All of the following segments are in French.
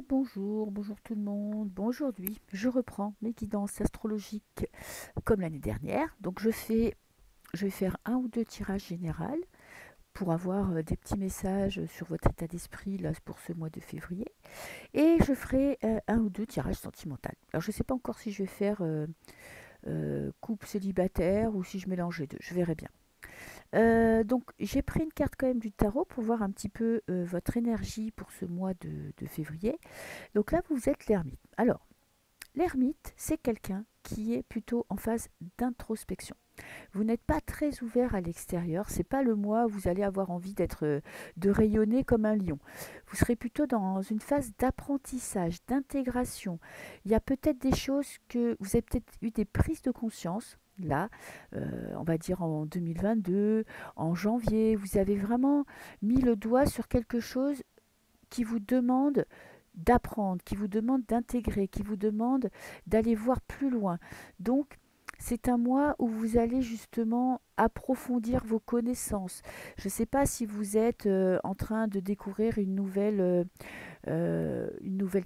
Et bonjour, bonjour tout le monde. Bon, aujourd'hui, je reprends mes guidances astrologiques comme l'année dernière. Donc, je vais faire un ou deux tirages généraux pour avoir des petits messages sur votre état d'esprit là pour ce mois de février. Et je ferai un ou deux tirages sentimentaux. Alors, je ne sais pas encore si je vais faire couple célibataire ou si je mélange les deux. Je verrai bien. Donc, j'ai pris une carte quand même du tarot pour voir un petit peu votre énergie pour ce mois de février. Donc là, vous êtes l'ermite. Alors, l'ermite, c'est quelqu'un qui est plutôt en phase d'introspection. Vous n'êtes pas très ouvert à l'extérieur, c'est pas le mois où vous allez avoir envie de rayonner comme un lion. Vous serez plutôt dans une phase d'apprentissage, d'intégration. Il y a peut-être des choses que vous avez peut-être eu des prises de conscience. Là, on va dire en 2022, en janvier, vous avez vraiment mis le doigt sur quelque chose qui vous demande d'apprendre, qui vous demande d'intégrer, qui vous demande d'aller voir plus loin. Donc, c'est un mois où vous allez justement approfondir vos connaissances. Je ne sais pas si vous êtes en train de découvrir une nouvelle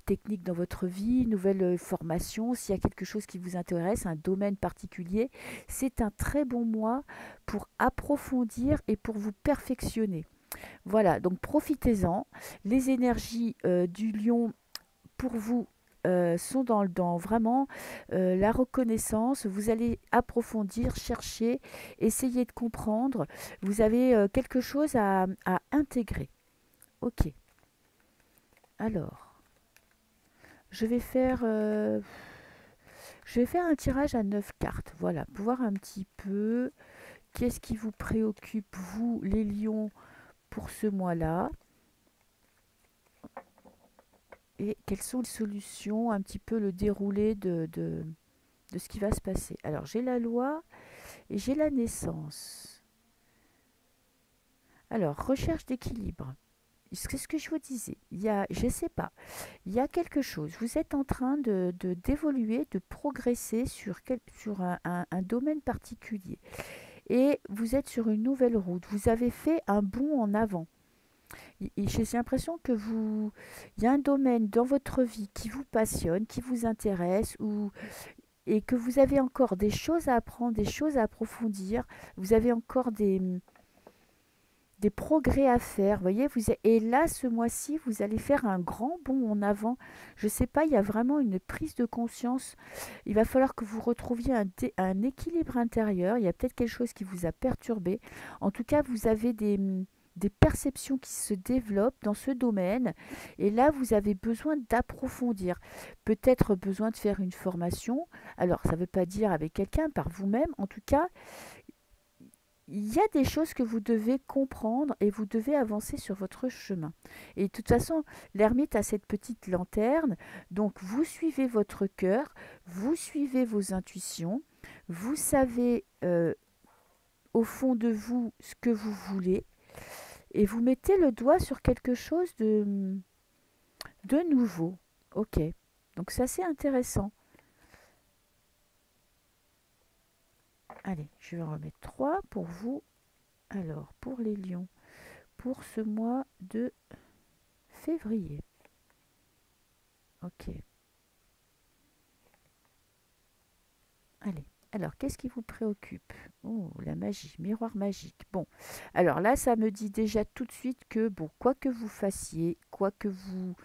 technique dans votre vie, une nouvelle formation, s'il y a quelque chose qui vous intéresse, un domaine particulier. C'est un très bon mois pour approfondir et pour vous perfectionner. Voilà, donc profitez-en. Les énergies du lion pour vous sont dans vraiment la reconnaissance. Vous allez approfondir, chercher, essayer de comprendre. Vous avez quelque chose à intégrer. Ok. Alors, je vais faire, euh, je vais faire un tirage à 9 cartes. Voilà, pour voir un petit peu qu'est-ce qui vous préoccupe, vous, les lions, pour ce mois-là. Et quelles sont les solutions, un petit peu le déroulé de ce qui va se passer. Alors, j'ai la loi et j'ai la naissance. Alors, recherche d'équilibre. C'est ce que je vous disais. Je ne sais pas, il y a quelque chose. Vous êtes en train d'évoluer, de progresser sur un domaine particulier. Et vous êtes sur une nouvelle route. Vous avez fait un bond en avant. Et j'ai l'impression que il y a un domaine dans votre vie qui vous passionne, qui vous intéresse, et que vous avez encore des choses à apprendre, des choses à approfondir. Vous avez encore des progrès à faire. Voyez, et là, ce mois-ci, vous allez faire un grand bond en avant. Je ne sais pas, il y a vraiment une prise de conscience. Il va falloir que vous retrouviez un équilibre intérieur. Il y a peut-être quelque chose qui vous a perturbé. En tout cas, vous avez des perceptions qui se développent dans ce domaine. Et là, vous avez besoin d'approfondir. Peut-être besoin de faire une formation. Alors, ça ne veut pas dire avec quelqu'un, par vous-même. En tout cas, il y a des choses que vous devez comprendre et vous devez avancer sur votre chemin. Et de toute façon, l'ermite a cette petite lanterne, donc vous suivez votre cœur, vous suivez vos intuitions, vous savez au fond de vous ce que vous voulez, et vous mettez le doigt sur quelque chose de nouveau. Ok, donc ça c'est intéressant. Allez, je vais en remettre 3 pour vous. Alors, pour les lions, pour ce mois de février. Ok. Allez. Alors, qu'est-ce qui vous préoccupe? Oh, la magie, miroir magique. Bon, alors là, ça me dit déjà tout de suite que, bon, quoi que vous fassiez, quoi que vous...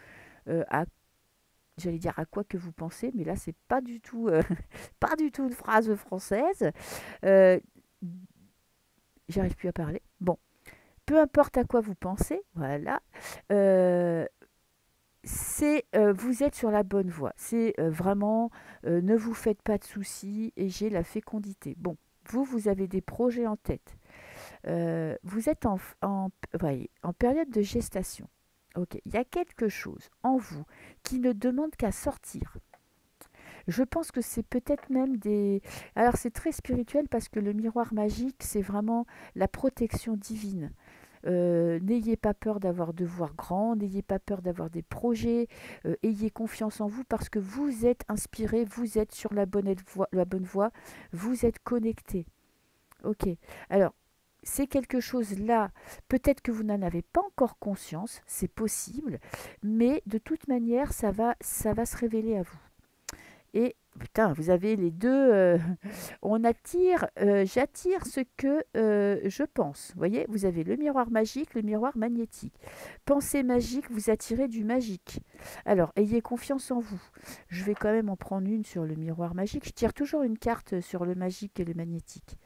j'allais dire à quoi que vous pensez, mais là, c'est pas du tout, pas du tout une phrase française. Euh, J'arrive plus à parler. Bon, peu importe à quoi vous pensez, voilà. Euh, vous êtes sur la bonne voie. C'est vraiment, ne vous faites pas de soucis et j'ai la fécondité. Bon, vous avez des projets en tête. Vous êtes voyez, en période de gestation. Ok, il y a quelque chose en vous qui ne demande qu'à sortir. Je pense que c'est peut-être même des... Alors c'est très spirituel parce que le miroir magique, c'est vraiment la protection divine. N'ayez pas peur d'avoir de voir grand, n'ayez pas peur d'avoir des projets, ayez confiance en vous parce que vous êtes inspiré, vous êtes sur la bonne voie, vous êtes connecté. Ok. Alors, c'est quelque chose là, peut-être que vous n'en avez pas encore conscience, c'est possible, mais de toute manière, ça va se révéler à vous. Et putain, vous avez les deux. On attire, j'attire ce que je pense. Vous voyez, vous avez le miroir magique, le miroir magnétique. Pensée magique, vous attirez du magique. Alors, ayez confiance en vous. Je vais quand même en prendre une sur le miroir magique. Je tire toujours une carte sur le magique et le magnétique.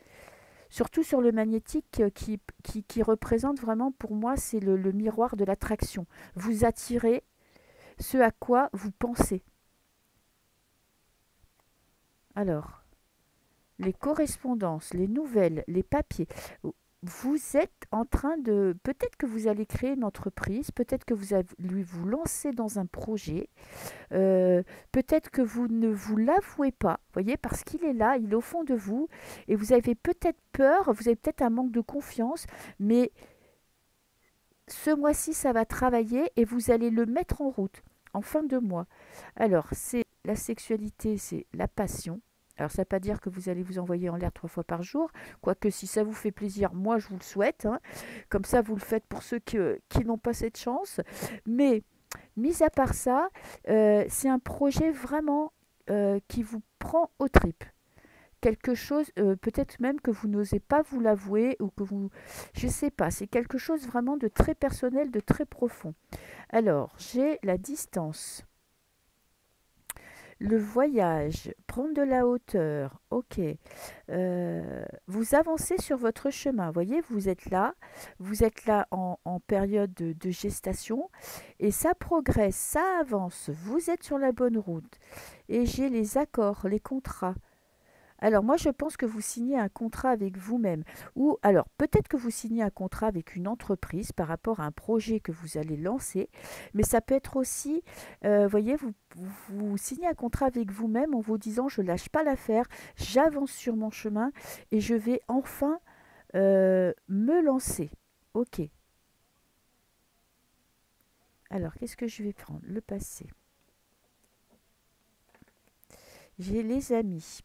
Surtout sur le magnétique qui représente vraiment pour moi, c'est le miroir de l'attraction. Vous attirez ce à quoi vous pensez. Alors, les correspondances, les nouvelles, les papiers. Vous êtes en train de... Peut-être que vous allez créer une entreprise, peut-être que vous allez vous lancer dans un projet, euh, peut-être que vous ne vous l'avouez pas, voyez, parce qu'il est là, il est au fond de vous, et vous avez peut-être peur, vous avez peut-être un manque de confiance, mais ce mois-ci, ça va travailler et vous allez le mettre en route en fin de mois. Alors, c'est la sexualité, c'est la passion. Alors, ça ne veut pas dire que vous allez vous envoyer en l'air 3 fois par jour, quoique si ça vous fait plaisir, moi je vous le souhaite, hein. Comme ça, vous le faites pour ceux qui n'ont pas cette chance. Mais, mis à part ça, c'est un projet vraiment qui vous prend aux tripes. Quelque chose, peut-être même que vous n'osez pas vous l'avouer ou que vous... Je ne sais pas, c'est quelque chose vraiment de très personnel, de très profond. Alors, j'ai la distance, le voyage, prendre de la hauteur, ok. Vous avancez sur votre chemin, voyez, vous êtes là en période de gestation et ça progresse, ça avance, vous êtes sur la bonne route. Et j'ai les accords, les contrats. Alors moi, je pense que vous signez un contrat avec vous-même. Ou alors, peut-être que vous signez un contrat avec une entreprise par rapport à un projet que vous allez lancer. Mais ça peut être aussi, voyez, vous signez un contrat avec vous-même en vous disant, je lâche pas l'affaire, j'avance sur mon chemin et je vais enfin me lancer. Ok. Alors, qu'est-ce que je vais prendre? Le passé. J'ai les amis.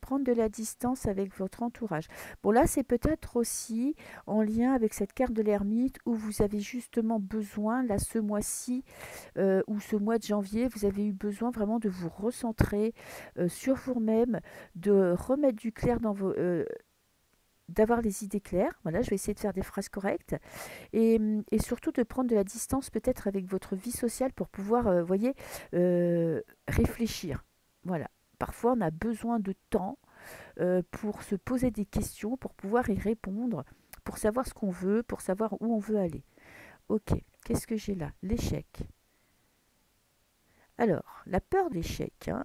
Prendre de la distance avec votre entourage. Bon là, c'est peut-être aussi en lien avec cette carte de l'ermite où vous avez justement besoin, là ce mois-ci ou ce mois de janvier, vous avez eu besoin vraiment de vous recentrer sur vous-même, de remettre du clair dans vos... d'avoir les idées claires, voilà, je vais essayer de faire des phrases correctes, et surtout de prendre de la distance peut-être avec votre vie sociale pour pouvoir, voyez, réfléchir. Voilà. Parfois, on a besoin de temps pour se poser des questions, pour pouvoir y répondre, pour savoir ce qu'on veut, pour savoir où on veut aller. Ok, qu'est-ce que j'ai là? L'échec. Alors, la peur d'échec, hein.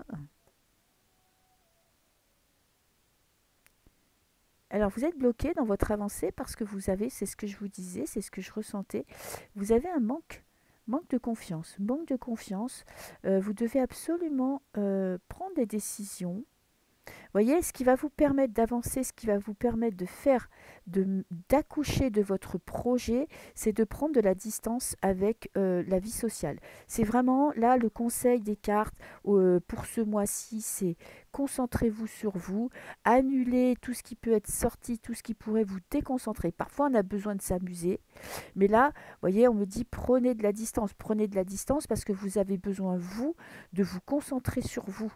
Alors, vous êtes bloqué dans votre avancée parce que vous avez, c'est ce que je vous disais, c'est ce que je ressentais, vous avez un manque de confiance. Manque de confiance, vous devez absolument prendre des décisions. Voyez, ce qui va vous permettre d'avancer, ce qui va vous permettre de faire, d'accoucher de votre projet, c'est de prendre de la distance avec la vie sociale. C'est vraiment là le conseil des cartes pour ce mois-ci, c'est concentrez-vous sur vous, annulez tout ce qui peut être sorti, tout ce qui pourrait vous déconcentrer. Parfois, on a besoin de s'amuser, mais là, voyez, on me dit prenez de la distance parce que vous avez besoin, vous, de vous concentrer sur vous,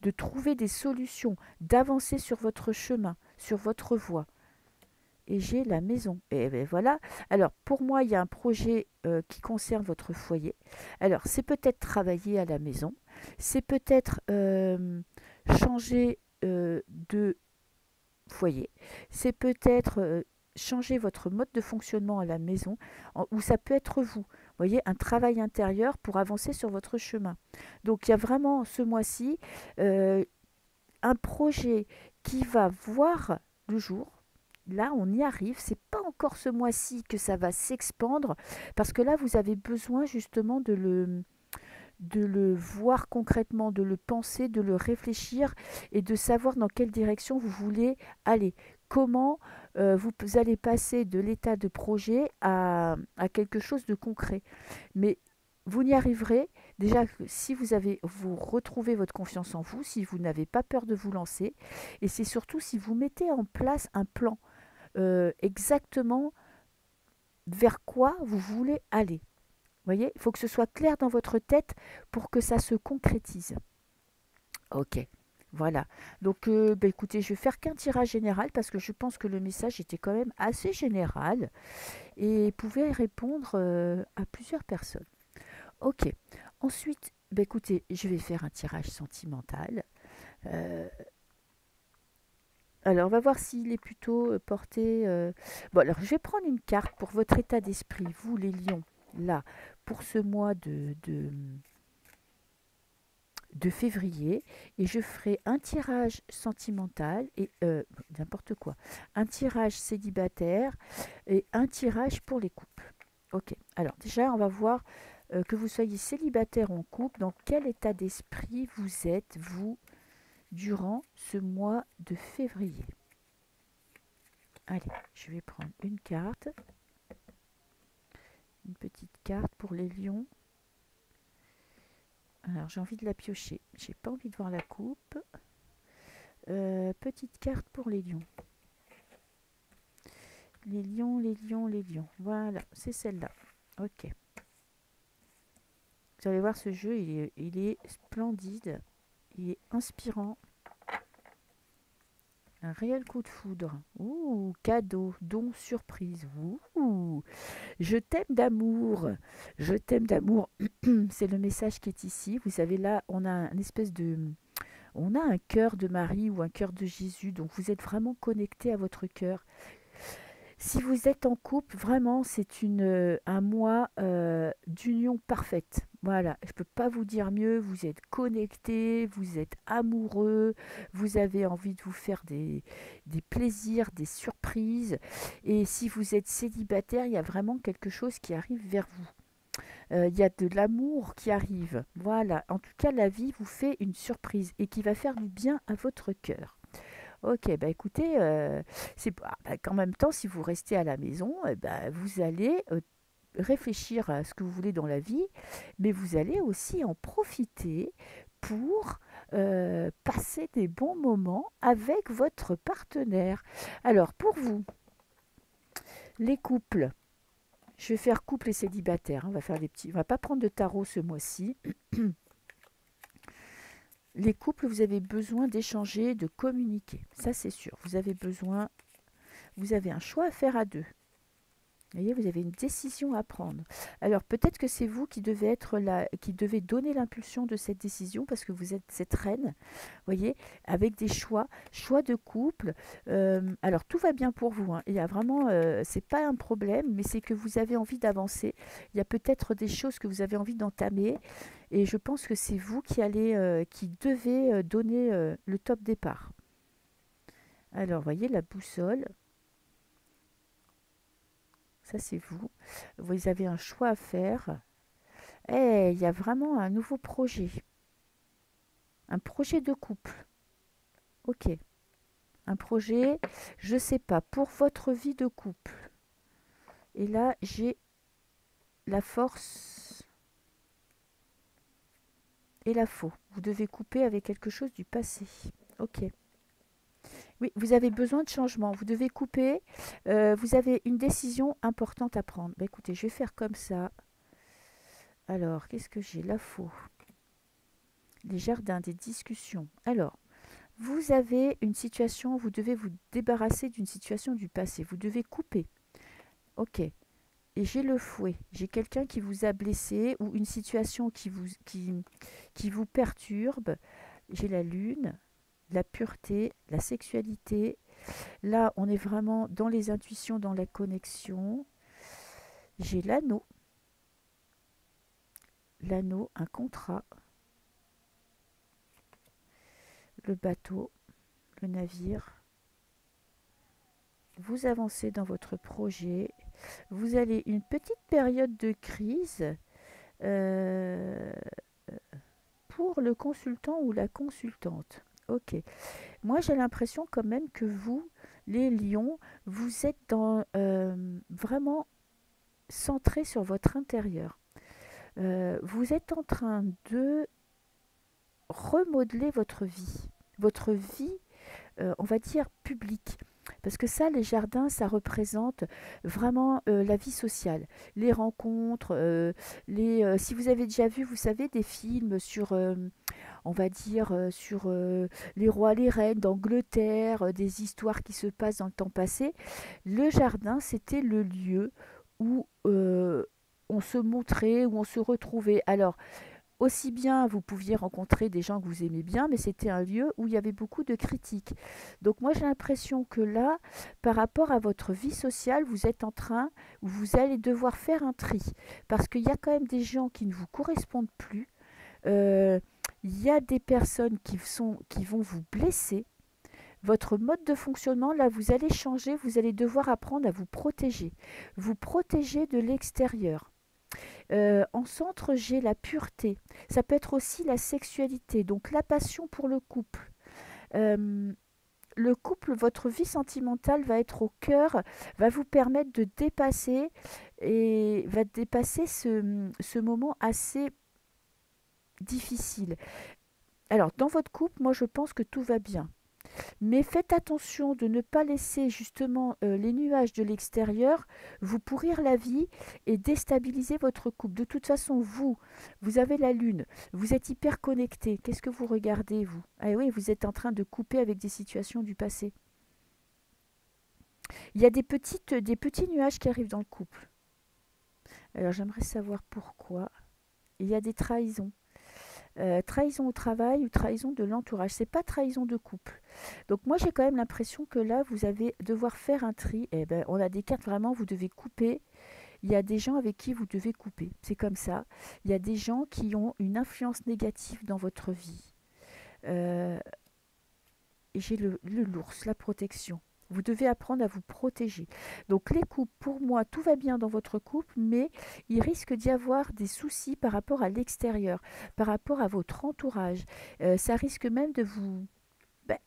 de trouver des solutions, d'avancer sur votre chemin, sur votre voie. Et j'ai la maison. Et ben voilà. Alors, pour moi, il y a un projet qui concerne votre foyer. Alors, c'est peut-être travailler à la maison. C'est peut-être changer de foyer. C'est peut-être changer votre mode de fonctionnement à la maison, ou ça peut être vous. Vous voyez, un travail intérieur pour avancer sur votre chemin. Donc il y a vraiment ce mois-ci euh, un projet qui va voir le jour. Là, on y arrive. C'est pas encore ce mois-ci que ça va s'expandre, parce que là, vous avez besoin justement de le voir concrètement, de le penser, de le réfléchir et de savoir dans quelle direction vous voulez aller. Comment vous allez passer de l'état de projet à quelque chose de concret. Mais vous n'y arriverez déjà que si vous retrouvez votre confiance en vous, si vous n'avez pas peur de vous lancer, et c'est surtout si vous mettez en place un plan. exactement vers quoi vous voulez aller. Vous voyez, il faut que ce soit clair dans votre tête pour que ça se concrétise. Ok, voilà. Donc, bah, écoutez, je vais faire qu'un tirage général parce que je pense que le message était quand même assez général et pouvait répondre à plusieurs personnes. Ok. Ensuite, bah, écoutez, je vais faire un tirage sentimental. Euh, alors, on va voir s'il est plutôt porté. Bon, alors, je vais prendre une carte pour votre état d'esprit, vous les lions, là, pour ce mois de février, et je ferai un tirage sentimental et n'importe quoi, un tirage célibataire et un tirage pour les couples. Ok, alors déjà, on va voir que vous soyez célibataire ou en couple, dans quel état d'esprit vous êtes, vous, durant ce mois de février. Allez, je vais prendre une carte, une petite carte pour les lions. Alors j'ai envie de la piocher, j'ai pas envie de voir la coupe. Petite carte pour les lions. Les lions, les lions, les lions. Voilà, c'est celle-là. Ok. Vous allez voir, ce jeu, il est splendide. Il est inspirant. Un réel coup de foudre. Ouh, cadeau, don, surprise. Ouh, je t'aime d'amour. Je t'aime d'amour. C'est le message qui est ici. Vous savez, là, on a une espèce de... On a un cœur de Marie ou un cœur de Jésus. Donc, vous êtes vraiment connecté à votre cœur. Si vous êtes en couple, vraiment, c'est un mois d'union parfaite. Voilà, je ne peux pas vous dire mieux. Vous êtes connectés, vous êtes amoureux, vous avez envie de vous faire des plaisirs, des surprises. Et si vous êtes célibataire, il y a vraiment quelque chose qui arrive vers vous. Il y a de l'amour qui arrive. Voilà, en tout cas, la vie vous fait une surprise et qui va faire du bien à votre cœur. Ok, bah écoutez, qu'en même temps, si vous restez à la maison, vous allez réfléchir à ce que vous voulez dans la vie, mais vous allez aussi en profiter pour passer des bons moments avec votre partenaire. Alors, pour vous, les couples, je vais faire couple et célibataire, hein, on va pas prendre de tarot ce mois-ci. Les couples, vous avez besoin d'échanger, de communiquer. Ça, c'est sûr. Vous avez un choix à faire à deux. Vous voyez, vous avez une décision à prendre. Alors, peut-être que c'est vous qui devez qui devez donner l'impulsion de cette décision parce que vous êtes cette reine, vous voyez, avec des choix de couple. Alors, tout va bien pour vous, hein. Il y a vraiment, c'est pas un problème, mais c'est que vous avez envie d'avancer. Il y a peut-être des choses que vous avez envie d'entamer. Et je pense que c'est vous qui devez donner le top départ. Alors, voyez la boussole, ça c'est vous. Vous avez un choix à faire. Eh, il y a vraiment un nouveau projet. Un projet de couple. Ok. Un projet, je sais pas, pour votre vie de couple. Et là, j'ai la force et la faux. Vous devez couper avec quelque chose du passé. Ok. Oui, vous avez besoin de changement. Vous devez couper. Vous avez une décision importante à prendre. Bah, écoutez, je vais faire comme ça. Alors, qu'est-ce que j'ai? La faux. Les jardins, des discussions. Alors, vous avez une situation, vous devez vous débarrasser d'une situation du passé. Vous devez couper. Ok. Et j'ai le fouet. J'ai quelqu'un qui vous a blessé ou une situation qui vous perturbe. J'ai la lune, la pureté, la sexualité. Là, on est vraiment dans les intuitions, dans la connexion. J'ai l'anneau, un contrat, le bateau, le navire. Vous avancez dans votre projet. Vous allez une petite période de crise euh, pour le consultant ou la consultante. Ok. Moi, j'ai l'impression quand même que vous, les lions, vous êtes vraiment centré sur votre intérieur. Vous êtes en train de remodeler votre vie on va dire publique. Parce que ça, les jardins, ça représente vraiment la vie sociale, les rencontres, si vous avez déjà vu, vous savez, des films sur, on va dire, sur les rois, les reines d'Angleterre, des histoires qui se passent dans le temps passé, le jardin, c'était le lieu où on se montrait, où on se retrouvait. Alors, aussi bien vous pouviez rencontrer des gens que vous aimez bien, mais c'était un lieu où il y avait beaucoup de critiques. Donc moi j'ai l'impression que là, par rapport à votre vie sociale, vous êtes en train, vous allez devoir faire un tri, parce qu'il y a quand même des gens qui ne vous correspondent plus. Euh, il y a des personnes qui vont vous blesser. Votre mode de fonctionnement, là, vous allez changer, vous allez devoir apprendre à vous protéger de l'extérieur. En centre, j'ai la pureté. Ça peut être aussi la sexualité, donc la passion pour le couple. Euh, le couple, votre vie sentimentale va être au cœur, va vous permettre de dépasser et va dépasser ce moment assez difficile. Alors, dans votre couple, moi, je pense que tout va bien. Mais faites attention de ne pas laisser justement les nuages de l'extérieur vous pourrir la vie et déstabiliser votre couple. De toute façon, vous avez la lune, vous êtes hyper connecté. Qu'est-ce que vous regardez, vous? Ah oui, vous êtes en train de couper avec des situations du passé. Il y a des petits nuages qui arrivent dans le couple. Alors j'aimerais savoir pourquoi. Il y a des trahisons. Trahison au travail ou trahison de l'entourage. C'est pas trahison de couple. Donc moi j'ai quand même l'impression que là vous allez devoir faire un tri. Eh ben, on a des cartes vraiment, vous devez couper. Il y a des gens avec qui vous devez couper. C'est comme ça. Il y a des gens qui ont une influence négative dans votre vie. Euh, et j'ai l'ours, la protection. Vous devez apprendre à vous protéger. Donc les couples, pour moi, tout va bien dans votre couple, mais il risque d'y avoir des soucis par rapport à l'extérieur, par rapport à votre entourage. Ça risque même de vous... ben,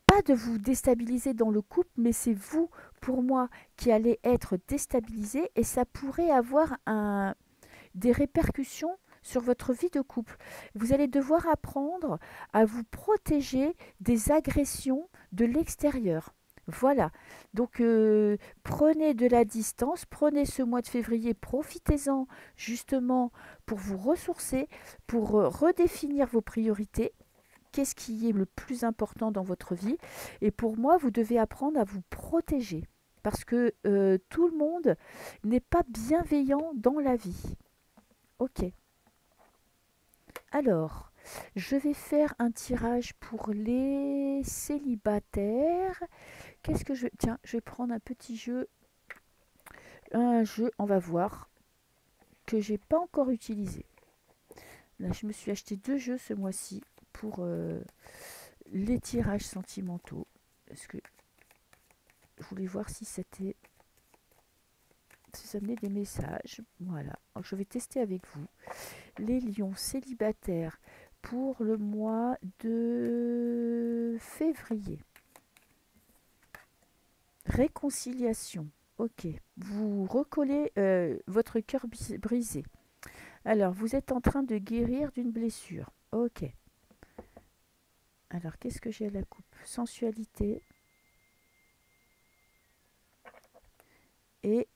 pas de vous déstabiliser dans le couple, mais c'est vous, pour moi, qui allez être déstabilisé et ça pourrait avoir des répercussions sur votre vie de couple. Vous allez devoir apprendre à vous protéger des agressions de l'extérieur. Voilà, donc prenez de la distance, prenez ce mois de février, profitez-en justement pour vous ressourcer, pour redéfinir vos priorités, qu'est-ce qui est le plus important dans votre vie. Et pour moi, vous devez apprendre à vous protéger parce que tout le monde n'est pas bienveillant dans la vie. Ok. Alors, je vais faire un tirage pour les célibataires. Qu'est-ce que je... Tiens, je vais prendre un petit jeu. Un jeu, on va voir, que j'ai pas encore utilisé. Là, je me suis acheté 2 jeux ce mois-ci pour les tirages sentimentaux. Parce que je voulais voir si c'était... Si ça venait des messages. Voilà. Donc, je vais tester avec vous. Les lions célibataires pour le mois de février. Réconciliation. Ok. Vous recollez votre cœur brisé. Alors, vous êtes en train de guérir d'une blessure. Ok. Alors, qu'est-ce que j'ai à la coupe? Sensualité et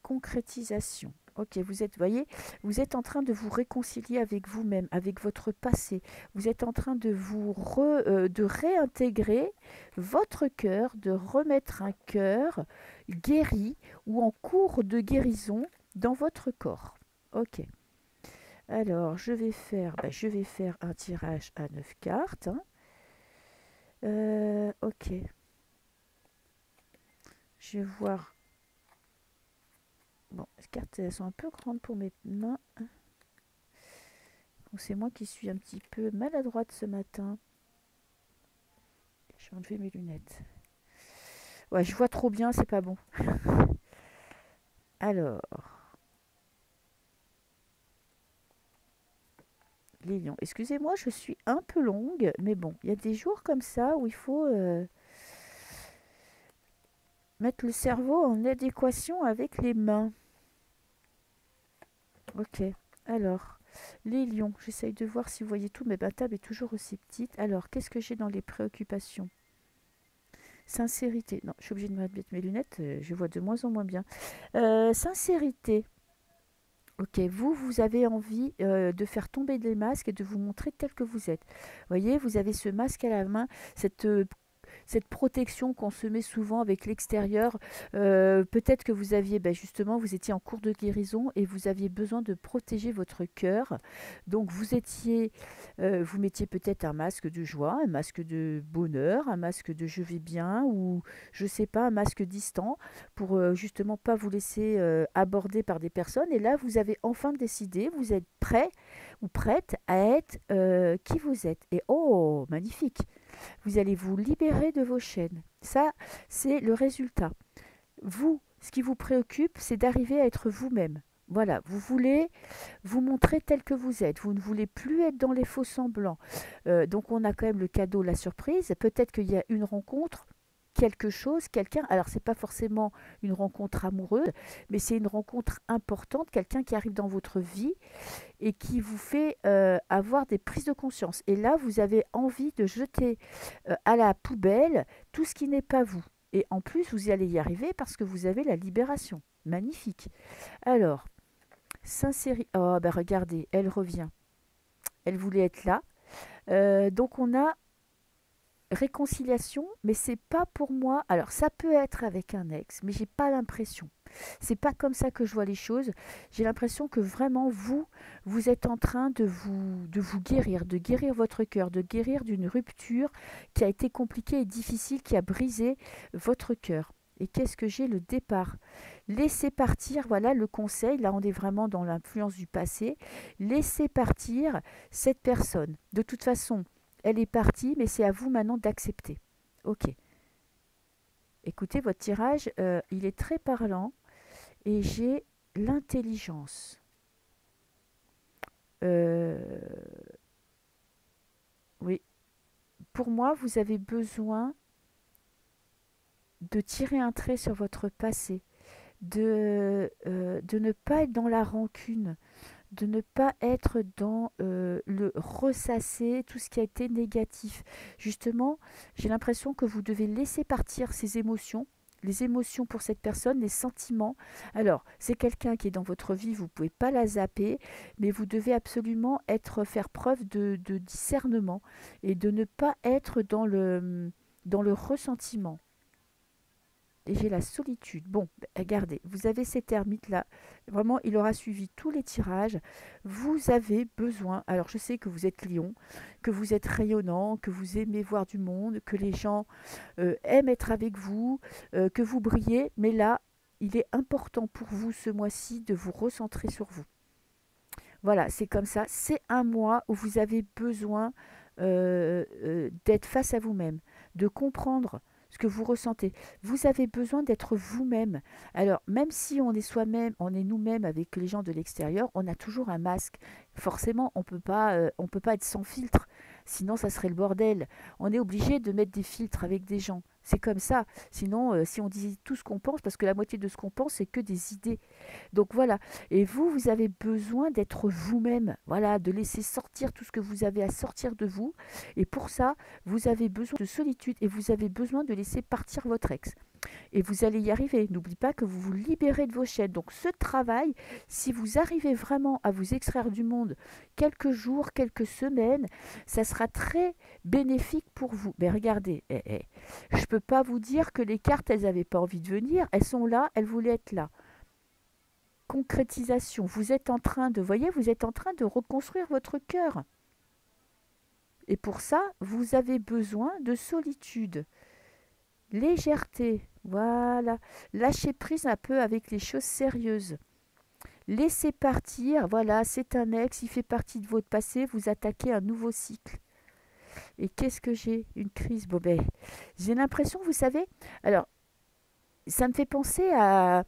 concrétisation. Ok, voyez, vous êtes en train de vous réconcilier avec vous-même, avec votre passé. Vous êtes en train de de réintégrer votre cœur, de remettre un cœur guéri ou en cours de guérison dans votre corps. Ok. Alors, je vais faire un tirage à 9 cartes. Hein. Ok. Je vais voir. Bon, les cartes, elles sont un peu grandes pour mes mains. Donc, c'est moi qui suis un petit peu maladroite ce matin. Je vais enlever mes lunettes. Ouais, je vois trop bien, c'est pas bon. Alors, les lions. Excusez-moi, je suis un peu longue, mais bon, il y a des jours comme ça où il faut mettre le cerveau en adéquation avec les mains. Ok, alors, les lions. J'essaye de voir si vous voyez tout, mais ma table est toujours aussi petite. Alors, qu'est-ce que j'ai dans les préoccupations? Sincérité. Non, je suis obligée de mettre mes lunettes, je vois de moins en moins bien. Sincérité. Ok, vous avez envie de faire tomber les masques et de vous montrer tel que vous êtes. Voyez, vous avez ce masque à la main, cette protection qu'on se met souvent avec l'extérieur. Peut-être que vous aviez, ben justement, vous étiez en cours de guérison et vous aviez besoin de protéger votre cœur. Donc vous mettiez peut-être un masque de joie, un masque de bonheur, un masque de je vais bien ou je sais pas, un masque distant pour justement pas vous laisser aborder par des personnes. Et là, vous avez enfin décidé, vous êtes prêt ou prête à être qui vous êtes. Et oh, magnifique! Vous allez vous libérer de vos chaînes. Ça, c'est le résultat. Vous, ce qui vous préoccupe, c'est d'arriver à être vous-même. Voilà, vous voulez vous montrer tel que vous êtes. Vous ne voulez plus être dans les faux semblants. Donc on a quand même le cadeau, la surprise. Peut-être qu'il y a une rencontre, quelque chose, quelqu'un. Alors c'est pas forcément une rencontre amoureuse, mais c'est une rencontre importante, quelqu'un qui arrive dans votre vie et qui vous fait avoir des prises de conscience. Et là, vous avez envie de jeter à la poubelle tout ce qui n'est pas vous. Et en plus, vous y allez y arriver parce que vous avez la libération. Magnifique. Alors, sincérité. Oh, ben regardez, elle revient. Elle voulait être là. Donc, on a réconciliation, mais c'est pas pour moi. Alors, ça peut être avec un ex, mais j'ai pas l'impression. C'est pas comme ça que je vois les choses. J'ai l'impression que vraiment vous êtes en train de vous guérir, de guérir votre cœur, de guérir d'une rupture qui a été compliquée et difficile, qui a brisé votre cœur. Et qu'est-ce que j'ai? Le départ. Laissez partir, voilà le conseil. Là, on est vraiment dans l'influence du passé. Laissez partir cette personne. De toute façon, elle est partie, mais c'est à vous maintenant d'accepter. Ok. Écoutez, votre tirage, il est très parlant et j'ai l'intelligence. Euh, oui, pour moi, vous avez besoin de tirer un trait sur votre passé, de ne pas être dans la rancune, de ne pas être dans le ressasser, tout ce qui a été négatif. Justement, j'ai l'impression que vous devez laisser partir ces émotions, les émotions pour cette personne, les sentiments. Alors, c'est quelqu'un qui est dans votre vie, vous ne pouvez pas la zapper, mais vous devez absolument faire preuve de discernement et de ne pas être dans le ressentiment. Et j'ai la solitude. Bon, regardez, vous avez cet ermite-là. Vraiment, il aura suivi tous les tirages. Vous avez besoin. Alors, je sais que vous êtes lion, que vous êtes rayonnant, que vous aimez voir du monde, que les gens aiment être avec vous, que vous brillez. Mais là, il est important pour vous ce mois-ci de vous recentrer sur vous. Voilà, c'est comme ça. C'est un mois où vous avez besoin d'être face à vous-même, de comprendre ce que vous ressentez. Vous avez besoin d'être vous-même. Alors, même si on est soi-même, on est nous-mêmes avec les gens de l'extérieur, on a toujours un masque. Forcément, on peut pas être sans filtre. Sinon, ça serait le bordel. On est obligé de mettre des filtres avec des gens. C'est comme ça. Sinon, si on dit tout ce qu'on pense, parce que la moitié de ce qu'on pense, c'est que des idées. Donc voilà. Et vous, vous avez besoin d'être vous-même. Voilà, de laisser sortir tout ce que vous avez à sortir de vous. Et pour ça, vous avez besoin de solitude et vous avez besoin de laisser partir votre ex. Et vous allez y arriver. N'oubliez pas que vous vous libérez de vos chaînes. Donc ce travail, si vous arrivez vraiment à vous extraire du monde quelques jours, quelques semaines, ça sera très bénéfique pour vous. Mais regardez, je ne peux pas vous dire que les cartes, elles n'avaient pas envie de venir. Elles sont là, elles voulaient être là. Concrétisation. Vous êtes en train de, voyez, vous êtes en train de reconstruire votre cœur. Et pour ça, vous avez besoin de solitude. Légèreté, voilà. Lâcher prise un peu avec les choses sérieuses. Laissez partir, voilà, c'est un ex, il fait partie de votre passé, vous attaquez un nouveau cycle. Et qu'est-ce que j'ai? Une crise. Bon ben, j'ai l'impression, vous savez, alors, ça me fait penser à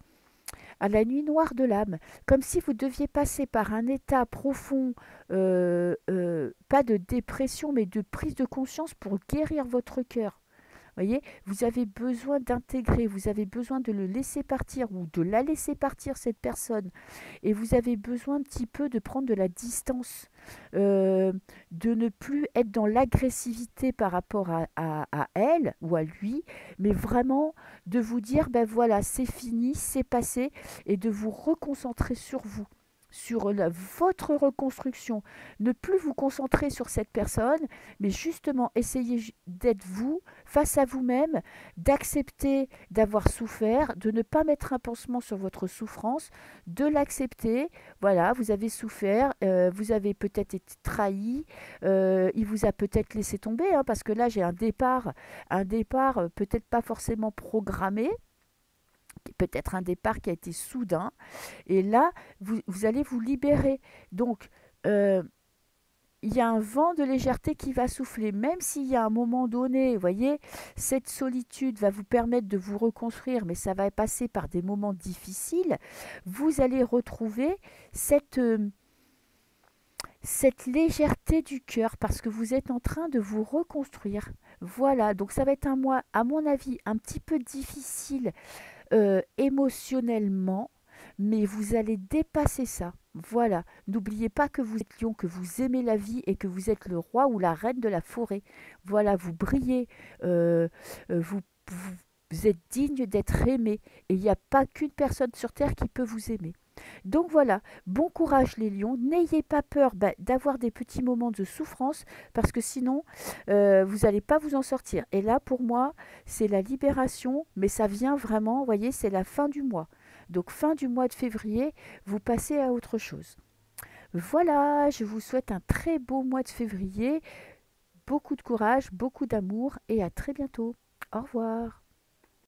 la nuit noire de l'âme, comme si vous deviez passer par un état profond, pas de dépression, mais de prise de conscience pour guérir votre cœur. Voyez, vous avez besoin d'intégrer, vous avez besoin de le laisser partir ou de la laisser partir, cette personne. Et vous avez besoin un petit peu de prendre de la distance, euh, de ne plus être dans l'agressivité par rapport à elle ou à lui, mais vraiment de vous dire, ben voilà, c'est fini, c'est passé, et de vous reconcentrer sur vous, sur votre reconstruction. Ne plus vous concentrer sur cette personne, mais justement essayer d'être vous, face à vous-même, d'accepter d'avoir souffert, de ne pas mettre un pansement sur votre souffrance, de l'accepter. Voilà, vous avez souffert, vous avez peut-être été trahi, il vous a peut-être laissé tomber, hein, parce que là j'ai un départ peut-être pas forcément programmé, peut-être un départ qui a été soudain, et là, vous allez vous libérer. Donc, euh, il y a un vent de légèreté qui va souffler, même s'il y a un moment donné, vous voyez, cette solitude va vous permettre de vous reconstruire, mais ça va passer par des moments difficiles, vous allez retrouver cette légèreté du cœur parce que vous êtes en train de vous reconstruire. Voilà, donc ça va être un mois, à mon avis, un petit peu difficile émotionnellement, mais vous allez dépasser ça. Voilà, n'oubliez pas que vous êtes lion, que vous aimez la vie et que vous êtes le roi ou la reine de la forêt. Voilà, vous brillez, vous êtes digne d'être aimé et il n'y a pas qu'une personne sur Terre qui peut vous aimer. Donc voilà, bon courage les lions, n'ayez pas peur d'avoir des petits moments de souffrance parce que sinon vous n'allez pas vous en sortir. Et là pour moi c'est la libération, mais ça vient vraiment, vous voyez, c'est la fin du mois. Donc fin du mois de février, vous passez à autre chose. Voilà, je vous souhaite un très beau mois de février, beaucoup de courage, beaucoup d'amour et à très bientôt. Au revoir.